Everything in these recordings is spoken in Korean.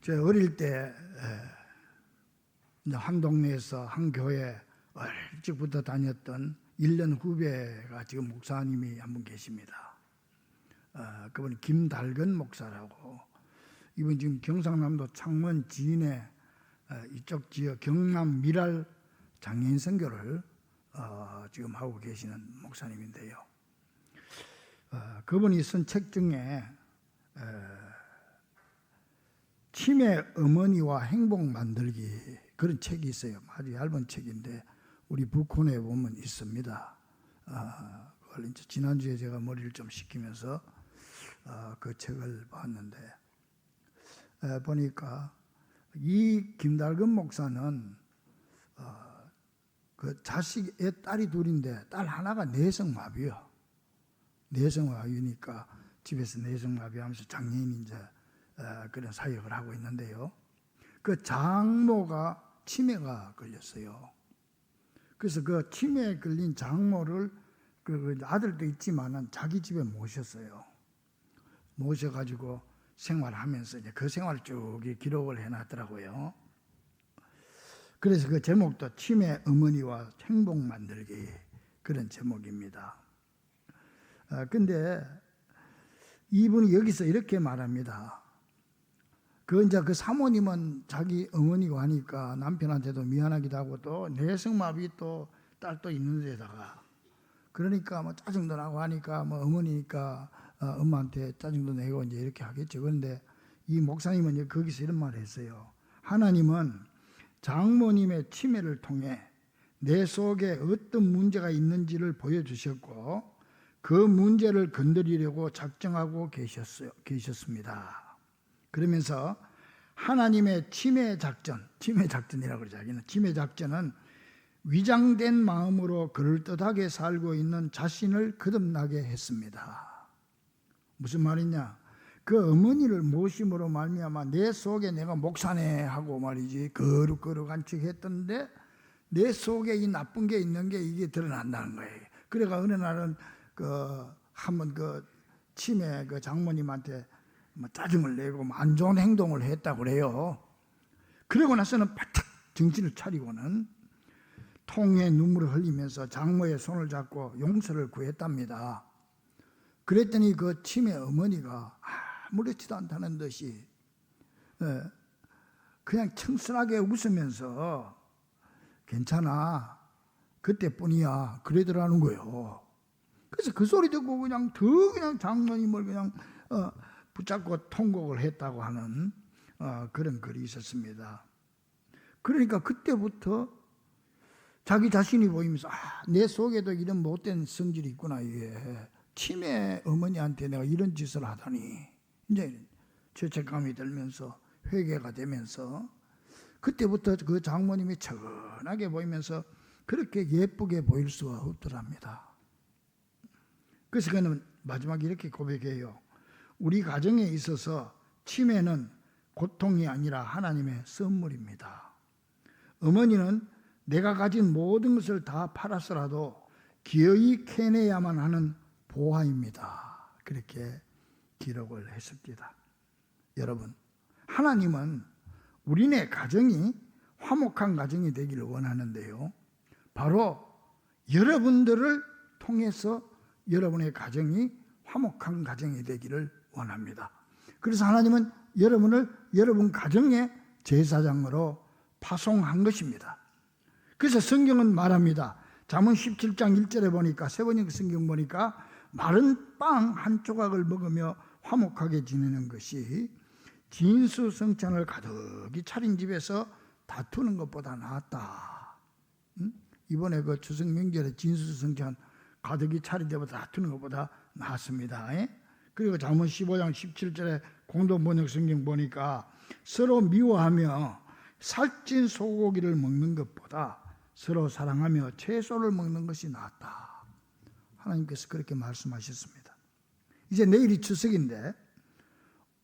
제가 어릴 때 이제 한 동네에서 한 교회 일찍부터 다녔던 1년 후배가 지금 목사님이 한 분 계십니다. 그분이 김달근 목사라고. 이분 지금 경상남도 창원 진해 이쪽 지역 경남 미랄 장애인 선교를 지금 하고 계시는 목사님인데요. 그분이 쓴 책 중에 치매 어머니와 행복 만들기 그런 책이 있어요. 아주 얇은 책인데 우리 북콘에 보면 있습니다. 그걸 이제 지난주에 제가 머리를 좀 식히면서 그 책을 봤는데 보니까 이 김달근 목사는 그 자식의 딸이 둘인데 딸 하나가 뇌성마비요. 뇌성마비니까 집에서 뇌성마비하면서 장애인 이제 그런 사역을 하고 있는데요. 그 장모가 치매가 걸렸어요. 그래서 그 치매에 걸린 장모를 그 아들도 있지만은 자기 집에 모셨어요. 모셔가지고 생활하면서 이제 그 생활을 쭉 기록을 해놨더라고요. 그래서 그 제목도 치매 어머니와 행복 만들기 그런 제목입니다. 근데 이분이 여기서 이렇게 말합니다. 이제 그 사모님은 자기 어머니고 하니까 남편한테도 미안하기도 하고 또 뇌성마비 또 딸도 있는 데다가 그러니까 뭐 짜증도 나고 하니까 뭐 어머니니까 엄마한테 짜증도 내고 이제 이렇게 하겠죠. 그런데 이 목사님은 거기서 이런 말을 했어요. 하나님은 장모님의 치매를 통해 내 속에 어떤 문제가 있는지를 보여주셨고 그 문제를 건드리려고 작정하고 계셨습니다. 그러면서 하나님의 치매 작전이라고 그러죠. 자기는 치매 작전은 위장된 마음으로 그럴듯하게 살고 있는 자신을 거듭나게 했습니다. 무슨 말이냐? 그 어머니를 모심으로 말미암아 내 속에 내가 목사네 하고 말이지 거룩한 척 했던데 내 속에 이 나쁜 게 있는 게 이게 드러난다는 거예요. 그래가 어느 날은 한번 치매 장모님한테 짜증을 내고 안 좋은 행동을 했다고 그래요. 그러고 나서는 바짝 정신을 차리고는 통에 눈물을 흘리면서 장모의 손을 잡고 용서를 구했답니다. 그랬더니 그 치매 어머니가 아무렇지도 않다는 듯이 그냥 청순하게 웃으면서 괜찮아 그때뿐이야 그러더라는 거예요. 그래서 그 소리 듣고 그냥 장모님을 그냥 붙잡고 통곡을 했다고 하는 그런 글이 있었습니다. 그러니까 그때부터 자기 자신이 보이면서 내 속에도 이런 못된 성질이 있구나. 이게 치매 어머니한테 내가 이런 짓을 하다니 이제 죄책감이 들면서 회개가 되면서 그때부터 그 장모님이 차분하게 보이면서 그렇게 예쁘게 보일 수가 없더랍니다. 그래서 그는 마지막에 이렇게 고백해요. 우리 가정에 있어서 치매는 고통이 아니라 하나님의 선물입니다. 어머니는 내가 가진 모든 것을 다 팔았더라도 기어이 캐내야만 하는 보화입니다. 그렇게 기록을 했습니다. 여러분, 하나님은 우리네 가정이 화목한 가정이 되기를 원하는데요. 바로 여러분들을 통해서 여러분의 가정이 화목한 가정이 되기를 원합니다. 그래서 하나님은 여러분을 여러분 가정의 제사장으로 파송한 것입니다. 그래서 성경은 말합니다. 잠언 17장 1절에 보니까 세 번역 성경 보니까 마른 빵 한 조각을 먹으며 화목하게 지내는 것이 진수성찬을 가득히 차린 집에서 다투는 것보다 낫다. 이번에 그 추석 명절에 진수성찬 가득히 차린 데보다 다투는 것보다 낫습니다. 그리고 잠언 15장 17절에 공동 번역 성경 보니까 서로 미워하며 살찐 소고기를 먹는 것보다 서로 사랑하며 채소를 먹는 것이 낫다. 하나님께서 그렇게 말씀하셨습니다. 이제 내일이 추석인데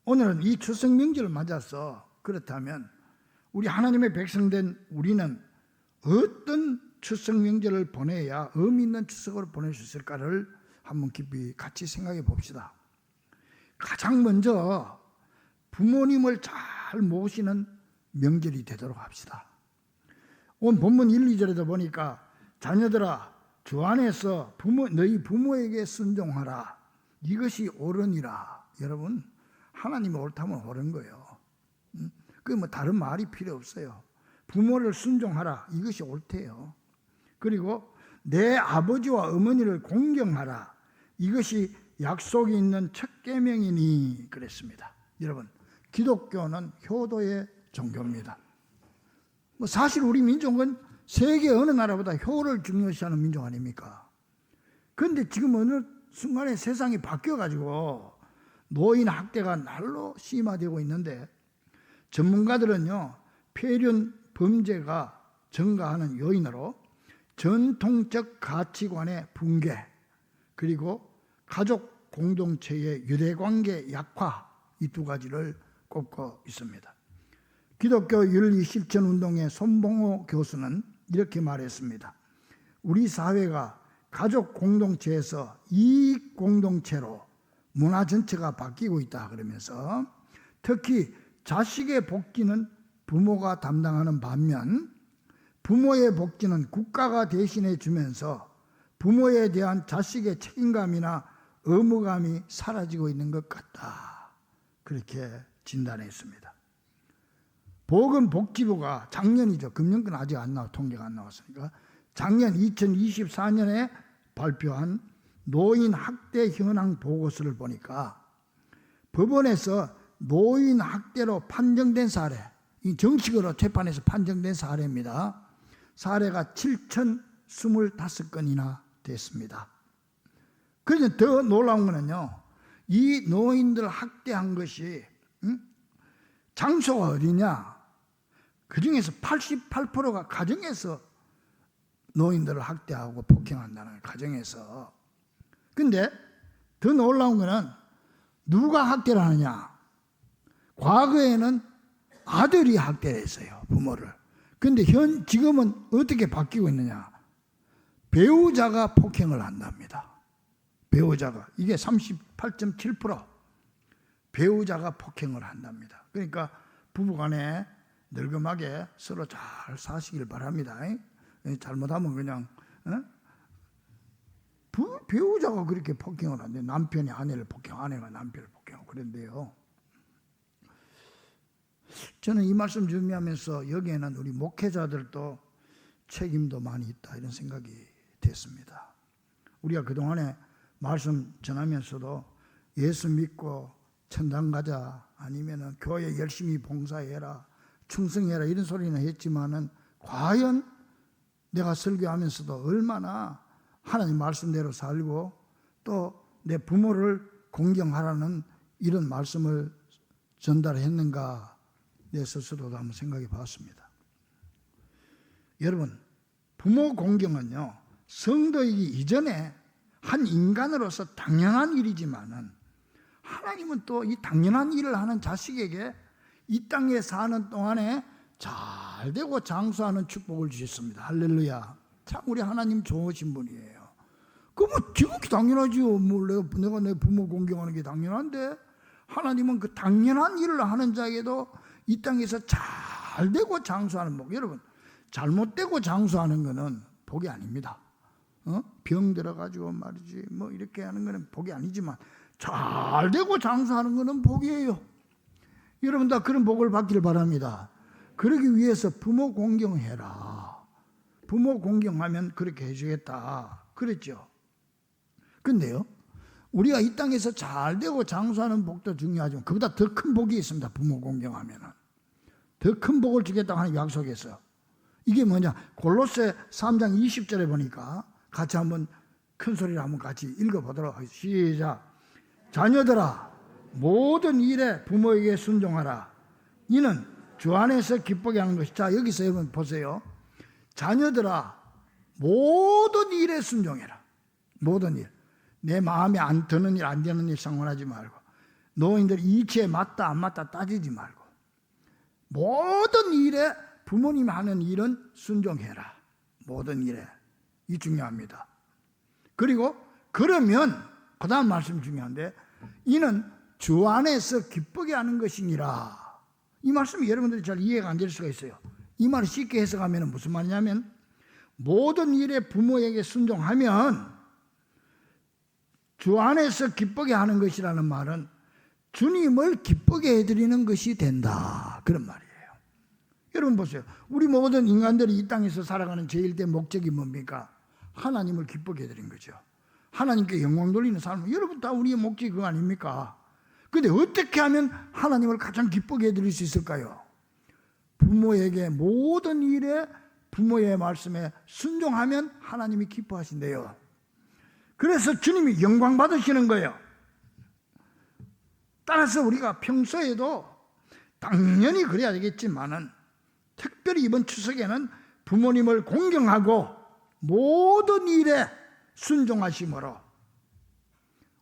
오늘은 이 추석 명절을 맞아서 그렇다면 우리 하나님의 백성된 우리는 어떤 추석 명절을 보내야 의미 있는 추석을 보낼 수 있을까를 한번 깊이 같이 생각해 봅시다. 가장 먼저 부모님을 잘 잘 모시는 명절이 되도록 합시다. 오늘 본문 1, 2절에도 보니까 자녀들아 주 안에서 너희 부모에게 순종하라. 이것이 옳으니라. 여러분, 하나님이 옳다면 옳은 거예요. 그 뭐 다른 말이 필요 없어요. 부모를 순종하라. 이것이 옳대요. 그리고 내 아버지와 어머니를 공경하라. 이것이 약속이 있는 첫 계명이니 그랬습니다. 여러분, 기독교는 효도의 종교입니다. 뭐 사실 우리 민족은 세계 어느 나라보다 효를 중요시하는 민족 아닙니까? 그런데 지금 어느 순간에 세상이 바뀌어가지고 노인 학대가 날로 심화되고 있는데 전문가들은요, 폐륜 범죄가 증가하는 요인으로 전통적 가치관의 붕괴, 그리고 가족 공동체의 유대관계 약화, 이 두 가지를 꼽고 있습니다. 기독교 윤리 실천 운동의 손봉호 교수는 이렇게 말했습니다. 우리 사회가 가족 공동체에서 이익 공동체로 문화 전체가 바뀌고 있다 그러면서 특히 자식의 복지는 부모가 담당하는 반면 부모의 복지는 국가가 대신해 주면서 부모에 대한 자식의 책임감이나 의무감이 사라지고 있는 것 같다. 그렇게 진단했습니다. 보건복지부가 작년이죠. 금년건 아직 안 나와, 통계가 안 나왔으니까 작년 2024년에 발표한 노인 학대 현황 보고서를 보니까 법원에서 노인 학대로 판정된 사례, 이 정식으로 재판에서 판정된 사례입니다. 사례가 7,025건이나 됐습니다. 그런데 더 놀라운 거는요, 이 노인들 학대한 것이 장소가 어디냐? 그 중에서 88%가 가정에서 노인들을 학대하고 폭행한다는 거예요. 가정에서. 근데 더 놀라운 거는 누가 학대를 하느냐? 과거에는 아들이 학대를 했어요, 부모를. 근데 지금은 어떻게 바뀌고 있느냐? 배우자가 폭행을 한답니다. 배우자가. 이게 38.7%. 배우자가 폭행을 한답니다. 그러니까 부부간에 늙음하게 서로 잘 사시길 바랍니다. 잘못하면 그냥 배우자가 그렇게 폭행을 한대. 남편이 아내를 폭행, 아내가 남편을 폭행하고 그런데요. 저는 이 말씀 준비하면서 여기에는 우리 목회자들도 책임도 많이 있다, 이런 생각이 됐습니다. 우리가 그동안에 말씀 전하면서도 예수 믿고 천당 가자, 아니면은 교회 열심히 봉사해라, 충성해라, 이런 소리는 했지만은 과연 내가 설교하면서도 얼마나 하나님 말씀대로 살고 또 내 부모를 공경하라는 이런 말씀을 전달했는가, 내 스스로도 한번 생각해 봤습니다. 여러분, 부모 공경은요, 성도이기 이전에 한 인간으로서 당연한 일이지만은 하나님은 또 이 당연한 일을 하는 자식에게 이 땅에 사는 동안에 잘 되고 장수하는 축복을 주셨습니다. 할렐루야. 참 우리 하나님 좋으신 분이에요. 그뭐 지극히 당연하지요. 뭐 내가 내 부모 공경하는 게 당연한데, 하나님은 그 당연한 일을 하는 자에게도 이 땅에서 잘 되고 장수하는 복. 여러분, 잘못되고 장수하는 거는 복이 아닙니다. 병 들어가지고 말이지 뭐 이렇게 하는 거는 복이 아니지만 잘 되고 장수하는 거는 복이에요. 여러분 다 그런 복을 받기를 바랍니다. 그러기 위해서 부모 공경해라. 부모 공경하면 그렇게 해주겠다 그랬죠. 근데요, 우리가 이 땅에서 잘 되고 장수하는 복도 중요하지만 그보다 더 큰 복이 있습니다. 부모 공경하면은 더 큰 복을 주겠다고 하는 약속했어요. 이게 뭐냐? 골로새 3장 20절에 보니까 같이 한번 큰 소리로 한번 같이 읽어보도록 하겠습니다. 시작. 자녀들아, 모든 일에 부모에게 순종하라. 이는 주 안에서 기쁘게 하는 것이. 자, 여기서 여러분 보세요. 자녀들아, 모든 일에 순종해라. 모든 일. 내 마음에 안 드는 일, 안 되는 일 상관하지 말고, 노인들 이치에 맞다 안 맞다 따지지 말고, 모든 일에 부모님이 하는 일은 순종해라. 모든 일에. 이 중요합니다. 그리고 그러면 그 다음 말씀 중요한데, 이는 주 안에서 기쁘게 하는 것이니라. 이 말씀이 여러분들이 잘 이해가 안 될 수가 있어요. 이 말을 쉽게 해석하면 무슨 말이냐면, 모든 일에 부모에게 순종하면 주 안에서 기쁘게 하는 것이라는 말은 주님을 기쁘게 해드리는 것이 된다, 그런 말이에요. 여러분 보세요. 우리 모든 인간들이 이 땅에서 살아가는 제일된 목적이 뭡니까? 하나님을 기쁘게 해드리는 거죠. 하나님께 영광 돌리는 삶은 여러분 다 우리의 목적이 그거 아닙니까? 그런데 어떻게 하면 하나님을 가장 기쁘게 해드릴 수 있을까요? 부모에게 모든 일에 부모의 말씀에 순종하면 하나님이 기뻐하신대요. 그래서 주님이 영광 받으시는 거예요. 따라서 우리가 평소에도 당연히 그래야 되겠지만은 특별히 이번 추석에는 부모님을 공경하고 모든 일에 순종하심으로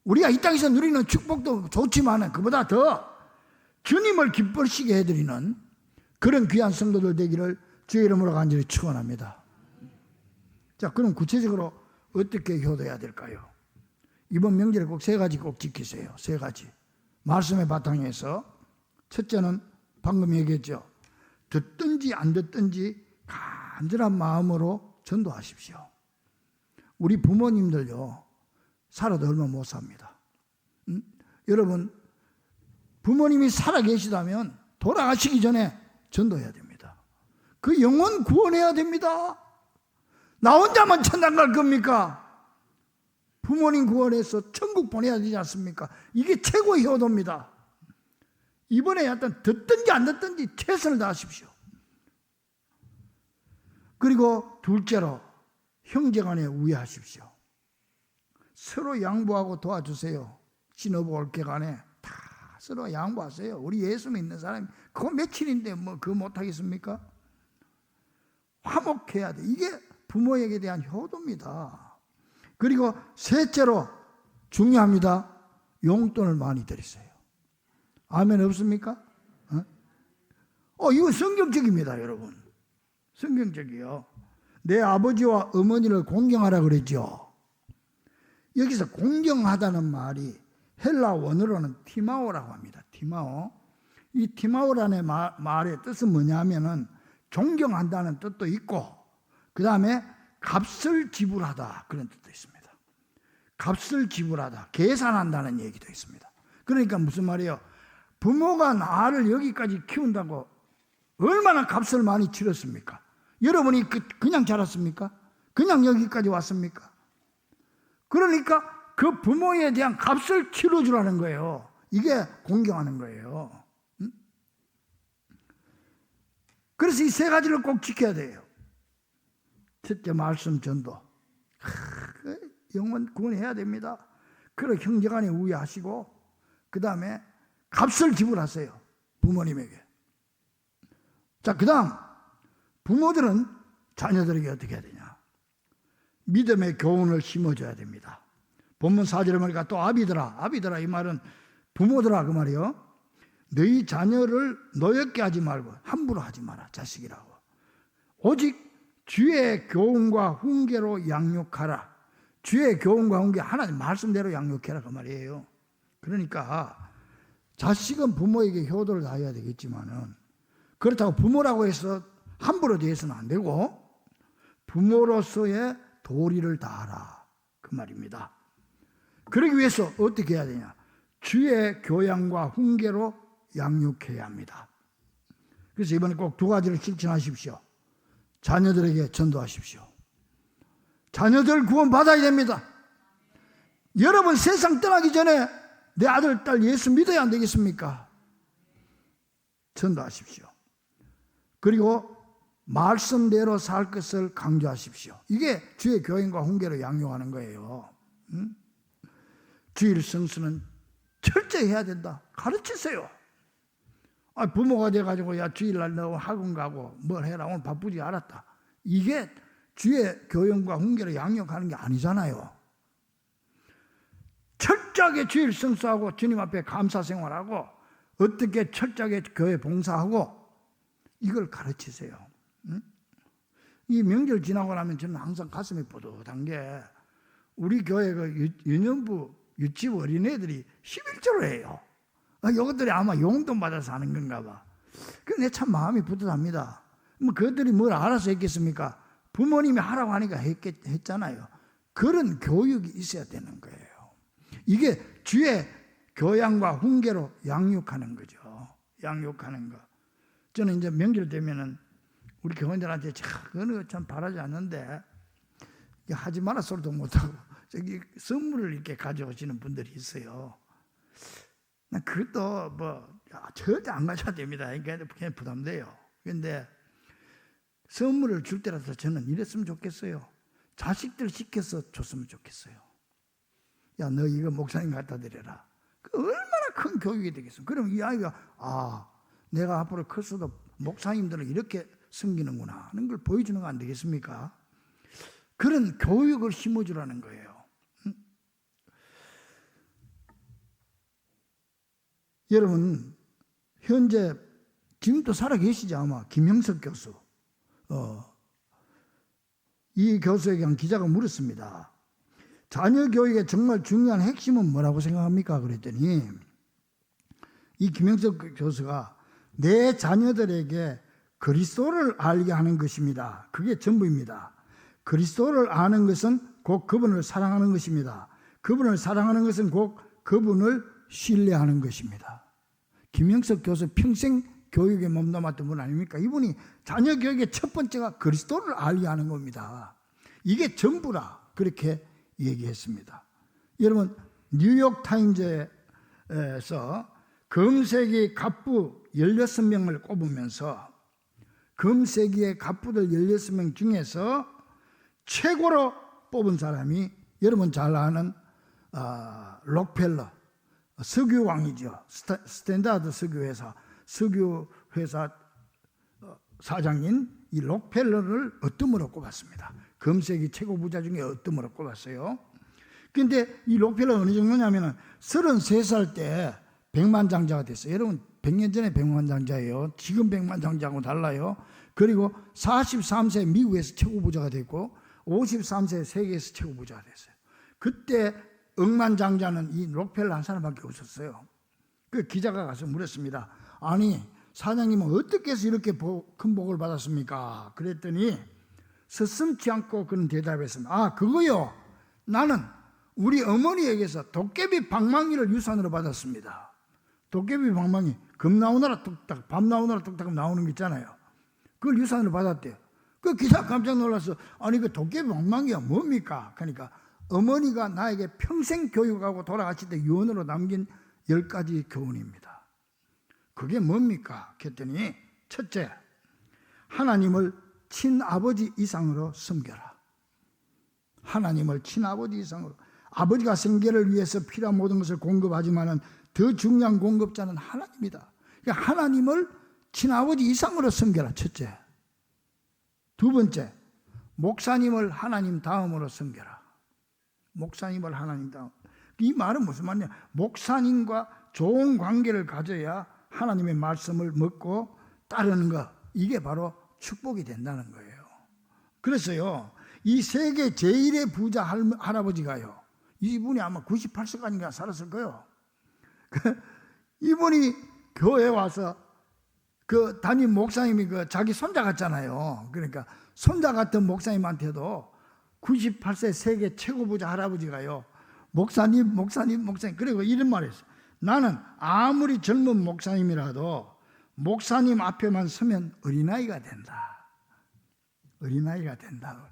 우리가 이 땅에서 누리는 축복도 좋지만 그보다 더 주님을 기쁘시게 해드리는 그런 귀한 성도들 되기를 주의 이름으로 간절히 축원합니다. 자, 그럼 구체적으로 어떻게 효도해야 될까요? 이번 명절에 꼭 세 가지 꼭 지키세요. 세 가지. 말씀의 바탕에서 첫째는 방금 얘기했죠. 듣든지 안 듣든지 간절한 마음으로 전도하십시오. 우리 부모님들요, 살아도 얼마 못 삽니다. 여러분, 부모님이 살아 계시다면 돌아가시기 전에 전도해야 됩니다. 그 영혼 구원해야 됩니다. 나 혼자만 천당 갈 겁니까? 부모님 구원해서 천국 보내야 되지 않습니까? 이게 최고의 효도입니다. 이번에 하여튼 듣든지 안 듣든지 최선을 다하십시오. 그리고 둘째로 형제간에 우애하십시오. 서로 양보하고 도와주세요. 신혼부 올케간에 다 서로 양보하세요. 우리 예수 믿는 사람이 그거 며칠인데 뭐 그거 못하겠습니까? 화목해야 돼. 이게 부모에게 대한 효도입니다. 그리고 셋째로 중요합니다. 용돈을 많이 드리세요. 아멘 없습니까? 이거 성경적입니다, 여러분. 성경적이요. 내 아버지와 어머니를 공경하라 그랬죠. 여기서 공경하다는 말이 헬라 원어로는 티마오라고 합니다. 티마오. 이 티마오라는 말의 뜻은 뭐냐면은 존경한다는 뜻도 있고, 그 다음에 값을 지불하다, 그런 뜻도 있습니다. 값을 지불하다, 계산한다는 얘기도 있습니다. 그러니까 무슨 말이에요? 부모가 나를 여기까지 키운다고 얼마나 값을 많이 치렀습니까? 여러분이 그냥 자랐습니까? 그냥 여기까지 왔습니까? 그러니까 그 부모에 대한 값을 치러주라는 거예요. 이게 공경하는 거예요. 그래서 이 세 가지를 꼭 지켜야 돼요. 첫째, 말씀 전도. 영혼 구원해야 됩니다. 그리고 형제간에 우애하시고, 그 다음에 값을 지불하세요. 부모님에게. 자, 그 다음 부모들은 자녀들에게 어떻게 해야 되냐? 믿음의 교훈을 심어줘야 됩니다. 본문 4절에 보니까 또 아비들아 이 말은 부모들아 그 말이요. 너희 자녀를 노엽게 하지 말고 함부로 하지 마라. 자식이라고. 오직 주의 교훈과 훈계로 양육하라. 주의 교훈과 훈계, 하나님 말씀대로 양육해라 그 말이에요. 그러니까 자식은 부모에게 효도를 다해야 되겠지만은 그렇다고 부모라고 해서 함부로 대해서는 안 되고 부모로서의 도리를 다하라 그 말입니다. 그러기 위해서 어떻게 해야 되냐? 주의 교양과 훈계로 양육해야 합니다. 그래서 이번에 꼭 두 가지를 실천하십시오. 자녀들에게 전도하십시오. 자녀들 구원 받아야 됩니다. 여러분 세상 떠나기 전에 내 아들, 딸 예수 믿어야 안 되겠습니까? 전도하십시오. 그리고 말씀대로 살 것을 강조하십시오. 이게 주의 교훈과 훈계로 양육하는 거예요. 주일 성수는 철저히 해야 된다. 가르치세요. 부모가 돼가지고 야 주일날 너 학원 가고 뭘 해라 오늘 바쁘지 알았다. 이게 주의 교훈과 훈계로 양육하는 게 아니잖아요. 철저하게 주일 성수하고 주님 앞에 감사 생활하고 어떻게 철저하게 교회 봉사하고 이걸 가르치세요. 이 명절 지나고 나면 저는 항상 가슴이 뿌듯한 게 우리 교회가 유년부 유치부 어린애들이 11조를 해요. 이것들이 아마 용돈 받아서 하는 건가 봐. 그내 참 마음이 뿌듯합니다. 뭐 그들이 뭘 알아서 했겠습니까? 부모님이 하라고 하니까 했잖아요. 그런 교육이 있어야 되는 거예요. 이게 주의 교양과 훈계로 양육하는 거죠. 양육하는 거. 저는 이제 명절 되면은 우리 교원들한테 그거는 참 바라지 않는데 하지 마라 소리도 못하고 저기 선물을 이렇게 가져오시는 분들이 있어요. 난 그것도 뭐 절대 안 가져야 됩니다. 그러니까 그냥 부담돼요. 그런데 선물을 줄 때라도 저는 이랬으면 좋겠어요. 자식들 시켜서 줬으면 좋겠어요. 야, 너 이거 목사님 갖다 드려라. 그 얼마나 큰 교육이 되겠어. 그럼 이 아이가 내가 앞으로 커서도 목사님들은 이렇게 섬기는구나 하는 걸 보여주는 거 안 되겠습니까? 그런 교육을 심어주라는 거예요. 여러분 현재 지금도 살아계시죠 아마 김형석 교수. 이 교수에게 한 기자가 물었습니다. 자녀 교육의 정말 중요한 핵심은 뭐라고 생각합니까? 그랬더니 이 김형석 교수가 내 자녀들에게 그리스도를 알게 하는 것입니다. 그게 전부입니다. 그리스도를 아는 것은 곧 그분을 사랑하는 것입니다. 그분을 사랑하는 것은 곧 그분을 신뢰하는 것입니다. 김형석 교수 평생 교육에 몸담았던 분 아닙니까? 이분이 자녀 교육의 첫 번째가 그리스도를 알게 하는 겁니다. 이게 전부라 그렇게 얘기했습니다. 여러분 뉴욕 타임즈에서 금세기 갑부 16명을 꼽으면서 금세기의 갑부들 16명 중에서 최고로 뽑은 사람이 여러분 잘 아는 록펠러 석유왕이죠. 스탠다드 석유회사 석유회사 사장인 이 록펠러를 어뜸으로 꼽았습니다. 금세기 최고 부자 중에 어뜸으로 꼽았어요. 그런데 이 록펠러가 어느 정도냐면 33살 때 백만장자가 됐어요. 여러분 100년 전에 백만장자예요. 지금 백만장자하고 달라요. 그리고 43세 미국에서 최고 부자가 됐고 53세 세계에서 최고 부자가 됐어요. 그때 억만장자는 이 록펠러 한 사람밖에 없었어요. 그 기자가 가서 물었습니다. 아니 사장님은 어떻게 해서 이렇게 큰 복을 받았습니까? 그랬더니 서슴지 않고 그런 대답했습니다. 그거요. 나는 우리 어머니에게서 도깨비 방망이를 유산으로 받았습니다. 도깨비 방망이 금 나오느라 뚝딱 밤 나오느라 뚝딱 나오는 게 있잖아요. 그걸 유산으로 받았대요. 그 기자 깜짝 놀라서 아니 그 도깨비 방망이가 뭡니까? 그러니까 어머니가 나에게 평생 교육하고 돌아가실 때 유언으로 남긴 10가지 교훈입니다. 그게 뭡니까? 그랬더니 첫째, 하나님을 친아버지 이상으로 섬겨라. 하나님을 친아버지 이상으로. 아버지가 생계를 위해서 필요한 모든 것을 공급하지만 더 중요한 공급자는 하나님이다. 그러니까 하나님을 친아버지 이상으로 섬겨라. 첫째. 두 번째, 목사님을 하나님 다음으로 섬겨라. 목사님을 하나님 다음. 이 말은 무슨 말이냐? 목사님과 좋은 관계를 가져야 하나님의 말씀을 먹고 따르는 것. 이게 바로 축복이 된다는 거예요. 그래서요, 이 세계 제1의 부자 할아버지가요, 이분이 아마 98세까지인가 살았을 거예요. 이분이 교회에 와서 그 담임 목사님이 자기 손자 같잖아요. 그러니까 손자 같은 목사님한테도 98세 세계 최고 부자 할아버지가요, 목사님. 그리고 이런 말을 했어요. 나는 아무리 젊은 목사님이라도 목사님 앞에만 서면 어린아이가 된다. 어린아이가 된다.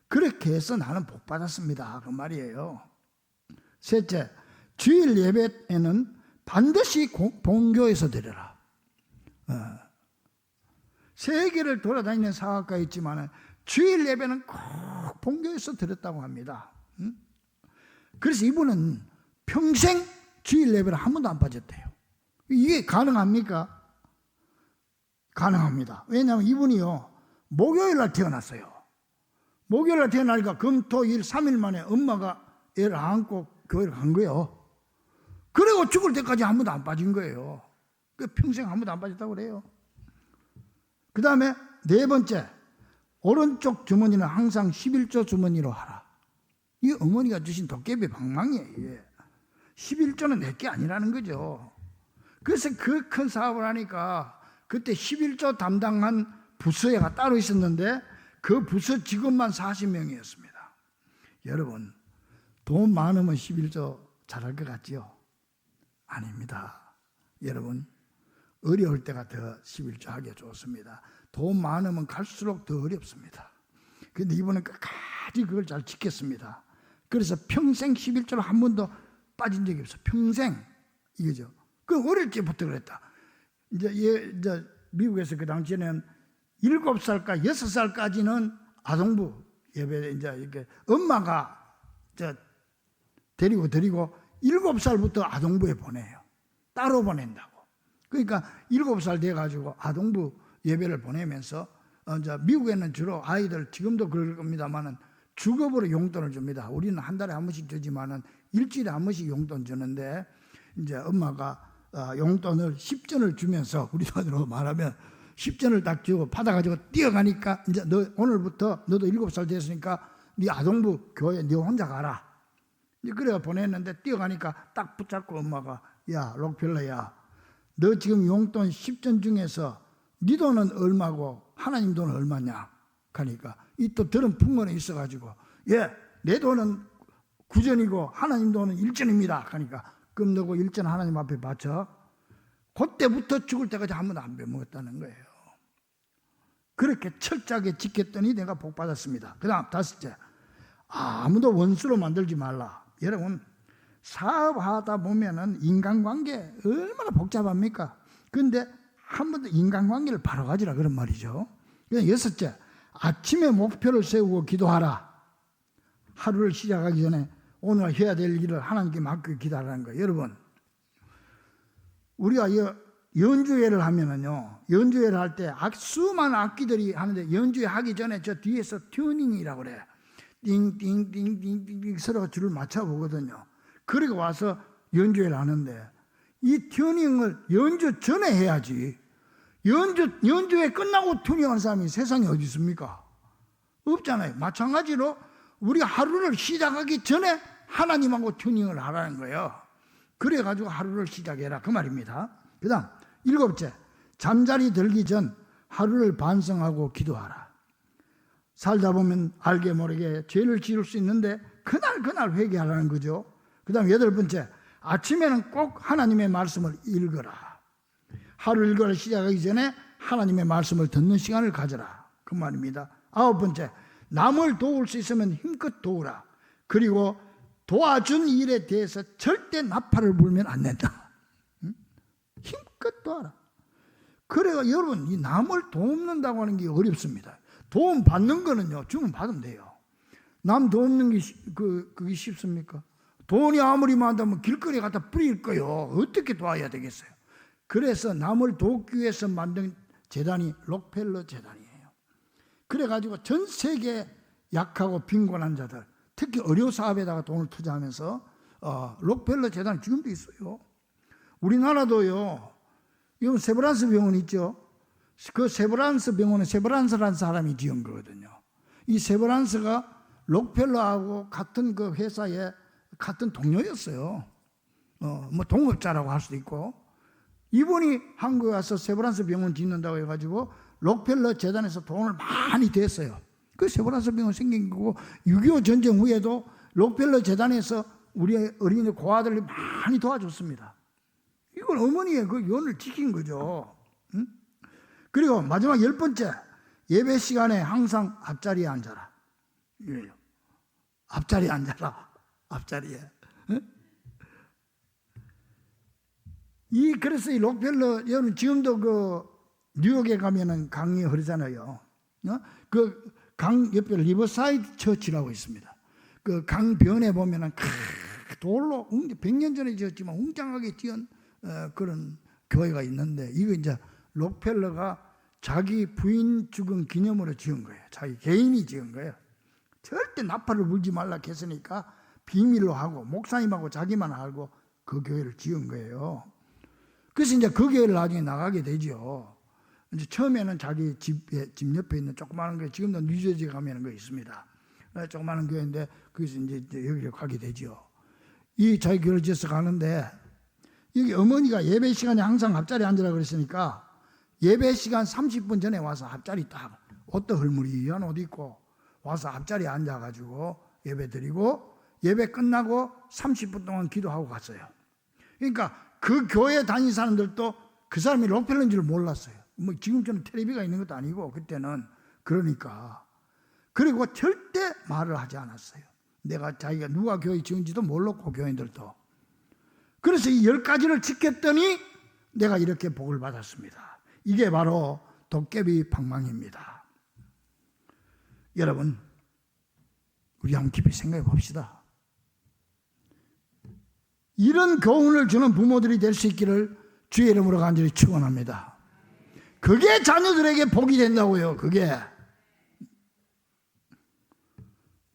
그렇게 해서 나는 복 받았습니다. 그 말이에요. 셋째, 주일 예배에는 반드시 본교에서 드려라. 세계를 돌아다니는 사학가 있지만 주일 예배는 꼭 본교에서 드렸다고 합니다. 그래서 이분은 평생 주일 예배를 한 번도 안 빠졌대요. 이게 가능합니까? 가능합니다. 왜냐하면 이분이요, 목요일 날 태어났어요. 목요일 날 태어나니까 금, 토, 일 3일 만에 엄마가 애를 안고 교회를 간 거예요. 그리고 죽을 때까지 한 번도 안 빠진 거예요. 평생 한 번도 안 빠졌다고 그래요. 그 다음에 네 번째, 오른쪽 주머니는 항상 11조 주머니로 하라. 이 어머니가 주신 도깨비 방망이에요. 11조는 내게 아니라는 거죠. 그래서 그 큰 사업을 하니까 그때 11조 담당한 부서가 따로 있었는데 그 부서 직원만 40명이었습니다. 여러분, 돈 많으면 11조 잘할 것 같지요? 아닙니다. 여러분, 어려울 때가 더 11조 하기 좋습니다. 돈 많으면 갈수록 더 어렵습니다. 그런데 이번엔 끝까지 그걸 잘 지켰습니다. 그래서 평생 11조를 한 번도 빠진 적이 없어요. 평생. 이거죠. 그 어릴 때부터 그랬다. 이제 미국에서 그 당시에는 7살까 6살까지는 아동부 예배 이제 이렇게 엄마가 데리고 7살부터 아동부에 보내요. 따로 보낸다고. 그러니까 7살 돼가지고 아동부 예배를 보내면서 이제 미국에는 주로 아이들 지금도 그럴 겁니다만은 주급으로 용돈을 줍니다. 우리는 한 달에 한 번씩 주지만은 일주일에 한 번씩 용돈 주는데 이제 엄마가 용돈을 10전을 주면서 우리 돈으로 말하면 10전을 딱 주고 받아가지고 뛰어가니까 이제 너 오늘부터 너도 7살 됐으니까 네 아동부 교회 네 혼자 가라. 그래가 보냈는데 뛰어가니까 딱 붙잡고 엄마가 야 록펠러야 너 지금 용돈 10전 중에서 네 돈은 얼마고 하나님 돈은 얼마냐 하니까 이 또 들은 풍문이 있어가지고 예 내 돈은 9전이고 하나님 돈은 1전입니다 하니까 그럼 너고 1전 하나님 앞에 바쳐. 그때부터 죽을 때까지 한 번도 안 빼먹었다는 거예요. 그렇게 철저하게 지켰더니 내가 복 받았습니다. 그 다음 5째, 아무도 원수로 만들지 말라. 여러분, 사업하다 보면은 인간관계 얼마나 복잡합니까? 그런데 한 번도 인간관계를 바로 가지라 그런 말이죠. 6째, 아침에 목표를 세우고 기도하라. 하루를 시작하기 전에 오늘 해야 될 일을 하나님께 맡기고 기도하라는 거예요. 여러분, 우리가 연주회를 하면은요, 연주회를 할 때 수많은 악기들이 하는데 연주회 하기 전에 저 뒤에서 튜닝이라고 그래. 띵띵띵띵띵 서로 줄을 맞춰 보거든요. 그리고 와서 연주회를 하는데 이 튜닝을 연주 전에 해야지. 연주회 끝나고 튜닝하는 사람이 세상에 어디 있습니까? 없잖아요. 마찬가지로 우리가 하루를 시작하기 전에 하나님하고 튜닝을 하라는 거예요. 그래가지고 하루를 시작해라 그 말입니다. 그 다음 7째, 잠자리 들기 전 하루를 반성하고 기도하라. 살다 보면 알게 모르게 죄를 지을 수 있는데 그날 회개하라는 거죠. 그 다음 8번째, 아침에는 꼭 하나님의 말씀을 읽어라. 하루 일과를 시작하기 전에 하나님의 말씀을 듣는 시간을 가져라 그 말입니다. 9번째, 남을 도울 수 있으면 힘껏 도우라. 그리고 도와준 일에 대해서 절대 나팔을 불면 안 된다. 힘껏 도와라. 그래가 여러분 이 남을 돕는다고 하는 게 어렵습니다. 도움 받는 거는요 주면 받으면 돼요. 남 돕는 게 그게 쉽습니까? 돈이 아무리 많다면 길거리에 갖다 뿌릴 거요. 어떻게 도와야 되겠어요? 그래서 남을 돕기 위해서 만든 재단이 록펠러 재단이에요. 그래가지고 전 세계 약하고 빈곤한 자들 특히 의료 사업에다가 돈을 투자하면서 록펠러 재단이 지금도 있어요. 우리나라도요. 이건 세브란스 병원 있죠. 그 세브란스 병원은 세브란스라는 사람이 지은 거거든요. 이 세브란스가 록펠러하고 같은 그 회사의 같은 동료였어요. 뭐 동업자라고 할 수도 있고. 이분이 한국에 와서 세브란스 병원 짓는다고 해가지고 록펠러 재단에서 돈을 많이 댔어요. 그 세브란스 병원 생긴 거고 6.25 전쟁 후에도 록펠러 재단에서 우리 어린이 고아들이 많이 도와줬습니다. 이건 어머니의 그 연을 지킨 거죠. 응? 그리고 마지막 10번째, 예배 시간에 항상 앞자리에 앉아라. 이거예요. 앞자리에 앉아라. 앞자리에. 응? 그래서 이 록펠러, 여러분 지금도 그 뉴욕에 가면은 강이 흐르잖아요. 그 강 옆에 리버사이드 처치라고 있습니다. 그 강변에 보면은 돌로 100년 전에 지었지만 웅장하게 지은 그런 교회가 있는데 이거 이제 록펠러가 자기 부인 죽은 기념으로 지은 거예요. 자기 개인이 지은 거예요. 절대 나팔을 불지 말라 했으니까 비밀로 하고 목사님하고 자기만 알고 그 교회를 지은 거예요. 그래서 이제 그 교회를 나중에 나가게 되죠. 이제 처음에는 자기 집 옆에 있는 조그마한 교회, 지금도 뉴저지 가면 그 있습니다. 조그마한 교회인데 거기서 이제 여기로 가게 되죠. 이 자기 교회를 지어서 가는데 여기 어머니가 예배 시간에 항상 앞자리에 앉으라 그랬으니까 예배 시간 30분 전에 와서 앞자리 딱 옷도 헐무리한 옷 입고 와서 앞자리에 앉아가지고 예배 드리고 예배 끝나고 30분 동안 기도하고 갔어요. 그러니까 그 교회 다닌 사람들도 그 사람이 록펠러인 줄 몰랐어요. 뭐 지금처럼 텔레비가 있는 것도 아니고 그때는. 그러니까 그리고 절대 말을 하지 않았어요. 내가 자기가 누가 교회 지은지도 몰랐고 교인들도. 그래서 이 10가지를 지켰더니 내가 이렇게 복을 받았습니다. 이게 바로 도깨비 방망이입니다. 여러분, 우리 한번 깊이 생각해 봅시다. 이런 교훈을 주는 부모들이 될 수 있기를 주의 이름으로 간절히 축원합니다. 그게 자녀들에게 복이 된다고요. 그게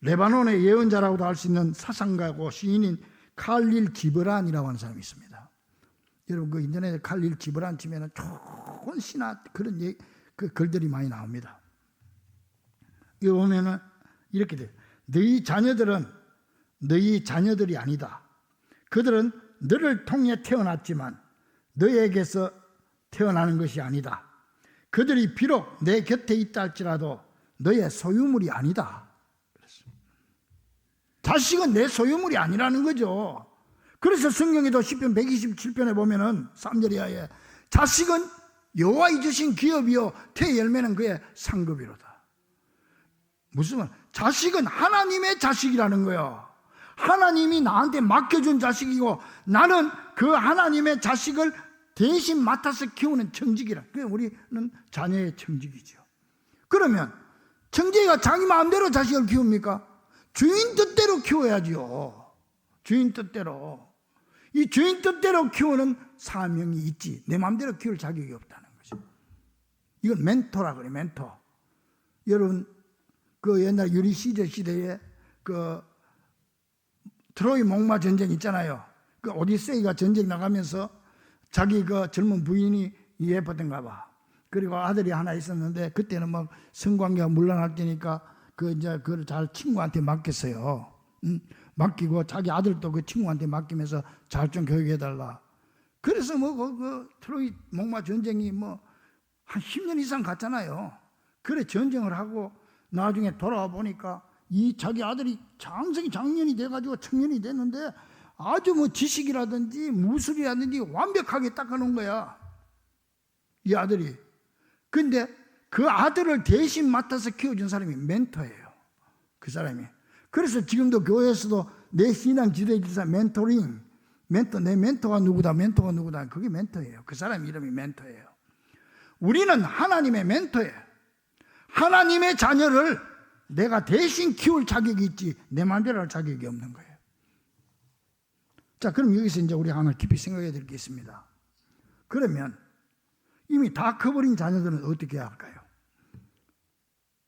레바논의 예언자라고도 할 수 있는 사상가고 시인인 칼릴 지브란이라고 하는 사람이 있습니다. 여러분 그 인터넷에 칼릴 지브란 치면은 좋은 시나 그런 그 글들이 많이 나옵니다. 이거 보면은 이렇게 돼요. 너희 자녀들은 너희 자녀들이 아니다. 그들은 너를 통해 태어났지만 너에게서 태어나는 것이 아니다. 그들이 비록 내 곁에 있다 할지라도 너의 소유물이 아니다. 자식은 내 소유물이 아니라는 거죠. 그래서 성경에도 시편 127편에 보면은 3절 이하에 자식은 여호와의 주신 기업이요 태의 열매는 그의 상급이로다. 무슨 말? 자식은 하나님의 자식이라는 거예요. 하나님이 나한테 맡겨준 자식이고 나는 그 하나님의 자식을 대신 맡아서 키우는 청직이라. 그게 우리는 자녀의 청직이죠. 그러면 청직이가 자기 마음대로 자식을 키웁니까? 주인 뜻대로 키워야지요. 주인 뜻대로. 이 주인 뜻대로 키우는 사명이 있지. 내 마음대로 키울 자격이 없다는 거죠. 이건 멘토라 그래, 멘토. 여러분, 그 옛날 유리시대 시대에 그 트로이 목마 전쟁 있잖아요. 그 오디세이가 전쟁 나가면서 자기 그 젊은 부인이 예뻤던가 봐. 그리고 아들이 하나 있었는데 그때는 막 성관계가 물러날 때니까 그 이제 그걸 잘 친구한테 맡겼어요. 맡기고 자기 아들도 그 친구한테 맡기면서 잘 좀 교육해달라. 그래서 뭐 그 트로이 목마 전쟁이 뭐 한 10년 이상 갔잖아요. 그래 전쟁을 하고 나중에 돌아와 보니까 이 자기 아들이 장년이 돼가지고 청년이 됐는데 아주 뭐 지식이라든지 무술이라든지 완벽하게 닦아놓은 거야. 이 아들이. 근데 그 아들을 대신 맡아서 키워준 사람이 멘토예요. 그 사람이. 그래서 지금도 교회에서도 내 신앙 지도해 줄 사람 멘토링. 내 멘토가 누구다. 그게 멘토예요. 그 사람 이름이 멘토예요. 우리는 하나님의 멘토예요. 하나님의 자녀를 내가 대신 키울 자격이 있지 내 마음대로 할 자격이 없는 거예요. 자, 그럼 여기서 이제 우리 하나 깊이 생각해야 될 게 있습니다. 그러면 이미 다 커버린 자녀들은 어떻게 해야 할까요?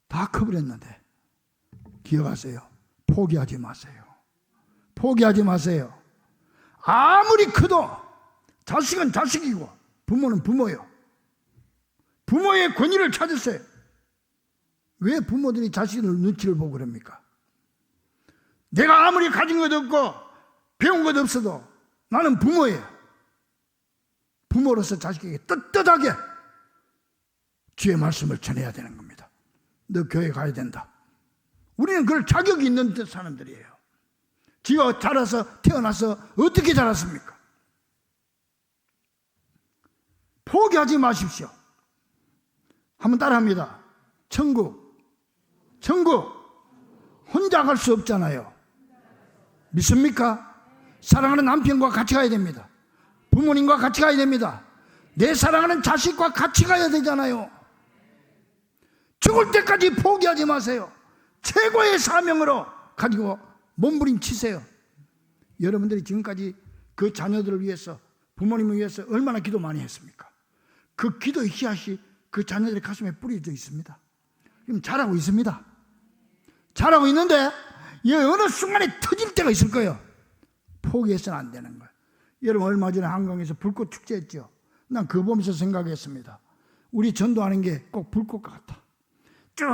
다 커버렸는데 기억하세요. 포기하지 마세요. 포기하지 마세요. 아무리 커도 자식은 자식이고 부모는 부모예요. 부모의 권위를 찾으세요. 왜 부모들이 자식들 눈치를 보고 그럽니까? 내가 아무리 가진 것 없고 배운 것 없어도 나는 부모예요. 부모로서 자식에게 떳떳하게 주의 말씀을 전해야 되는 겁니다. 너 교회 가야 된다. 우리는 그럴 자격이 있는 사람들이에요. 지가 태어나서 어떻게 자랐습니까? 포기하지 마십시오. 한번 따라합니다. 천국 혼자 갈 수 없잖아요. 믿습니까? 사랑하는 남편과 같이 가야 됩니다. 부모님과 같이 가야 됩니다. 내 사랑하는 자식과 같이 가야 되잖아요. 죽을 때까지 포기하지 마세요. 최고의 사명으로 가지고 몸부림치세요. 여러분들이 지금까지 그 자녀들을 위해서 부모님을 위해서 얼마나 기도 많이 했습니까? 그 기도의 씨앗이 그 자녀들의 가슴에 뿌려져 있습니다. 지금 자라고 있습니다. 자라고 있는데 어느 순간에 터질 때가 있을 거예요. 포기해서는 안 되는 거예요. 여러분 얼마 전에 한강에서 불꽃 축제했죠. 난 그거 보면서 생각했습니다. 우리 전도하는 게 꼭 불꽃 같아. 쭉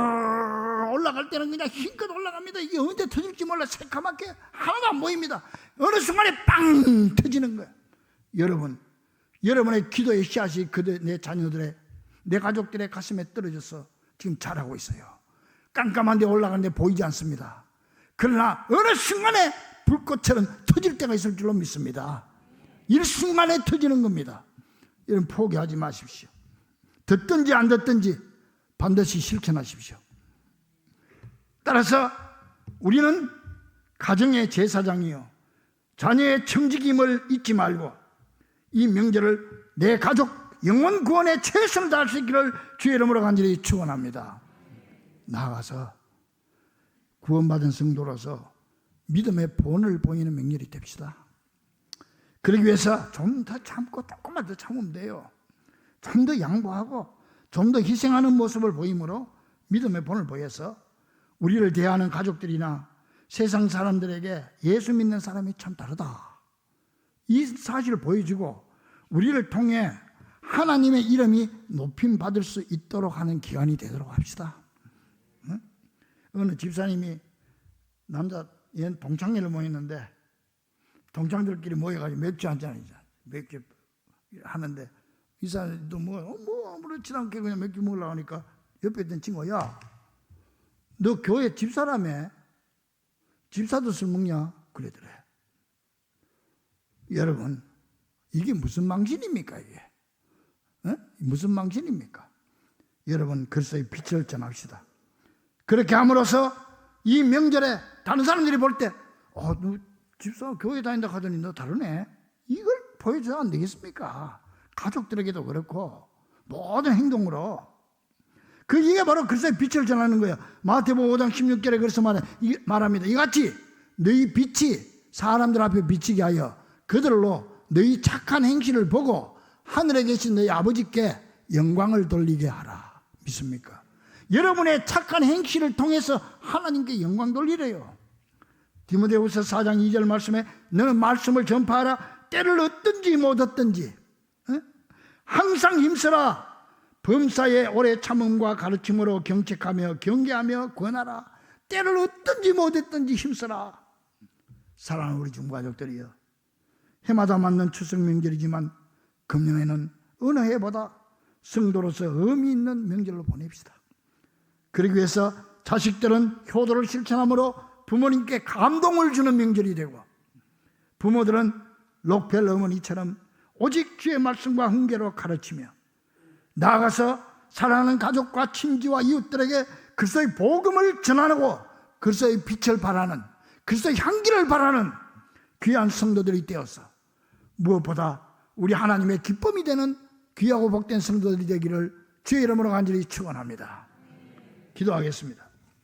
올라갈 때는 그냥 힘껏 올라갑니다. 이게 언제 터질지 몰라 새카맣게 하나도 안 보입니다. 어느 순간에 빵 터지는 거예요. 여러분의 기도의 씨앗이 내 자녀들의, 내 가족들의 가슴에 떨어져서 지금 자라고 있어요. 깜깜한 데 올라가는데 보이지 않습니다. 그러나 어느 순간에 불꽃처럼 터질 때가 있을 줄로 믿습니다. 일순간에 터지는 겁니다. 여러분 포기하지 마십시오. 듣든지 안 듣든지 반드시 실천하십시오. 따라서 우리는 가정의 제사장이요 자녀의 청지기임을 잊지 말고 이 명절을 내 가족 영혼 구원에 최선을 다할 수 있기를 주의 이름으로 간절히 축원합니다. 나아가서 구원받은 성도로서 믿음의 본을 보이는 명절이 됩시다. 그러기 위해서 좀 더 참고 조금만 더 참으면 돼요. 좀 더 양보하고 좀 더 희생하는 모습을 보임으로 믿음의 본을 보여서 우리를 대하는 가족들이나 세상 사람들에게 예수 믿는 사람이 참 다르다, 이 사실을 보여주고 우리를 통해 하나님의 이름이 높임받을 수 있도록 하는 기간이 되도록 합시다. 응? 어느 집사님이 남자 동창회를 모였는데 동창들끼리 모여가지고 맥주 한잔 맥주 하는데 이 사람도 아무렇지 않게 그냥 맥주 먹으려고 하니까 옆에 있던 친구가 야, 너 교회 집사라며? 집사도 술 먹냐? 그러더래. 여러분 이게 무슨 망신입니까 이게? 에? 무슨 망신입니까? 여러분 그리스도의 빛을 전합시다. 그렇게 함으로써 이 명절에 다른 사람들이 볼 때 너 집사 교회 다닌다 하더니 너 다르네, 이걸 보여줘야 안 되겠습니까? 가족들에게도 그렇고 모든 행동으로 이게 바로 그리스도의 빛을 전하는 거예요. 마태복음 5장 16절에 그래서 말합니다. 이같이 너희 빛이 사람들 앞에 비치게 하여 그들로 너희 착한 행실을 보고 하늘에 계신 너희 아버지께 영광을 돌리게 하라. 믿습니까? 여러분의 착한 행실을 통해서 하나님께 영광 돌리래요. 디모데후서 4장 2절 말씀에 너는 말씀을 전파하라. 때를 얻든지 못 얻든지 항상 힘쓰라. 범사에 오래 참음과 가르침으로 경책하며 경계하며 권하라. 때를 얻든지 못 얻든지 힘쓰라. 사랑하는 우리 중가족들이여, 해마다 맞는 추석 명절이지만 금년에는 어느 해보다 성도로서 의미 있는 명절로 보냅시다. 그러기 위해서 자식들은 효도를 실천함으로 부모님께 감동을 주는 명절이 되고, 부모들은 록펠 어머니처럼 오직 주의 말씀과 훈계로 가르치며 나아가서 사랑하는 가족과 친지와 이웃들에게 그리스도의 복음을 전하고 그리스도의 빛을 발하는, 그리스도의 향기를 발하는 귀한 성도들이 되어서 무엇보다 우리 하나님의 기쁨이 되는 귀하고 복된 성도들이 되기를 주의 이름으로 간절히 축원합니다. 기도하겠습니다.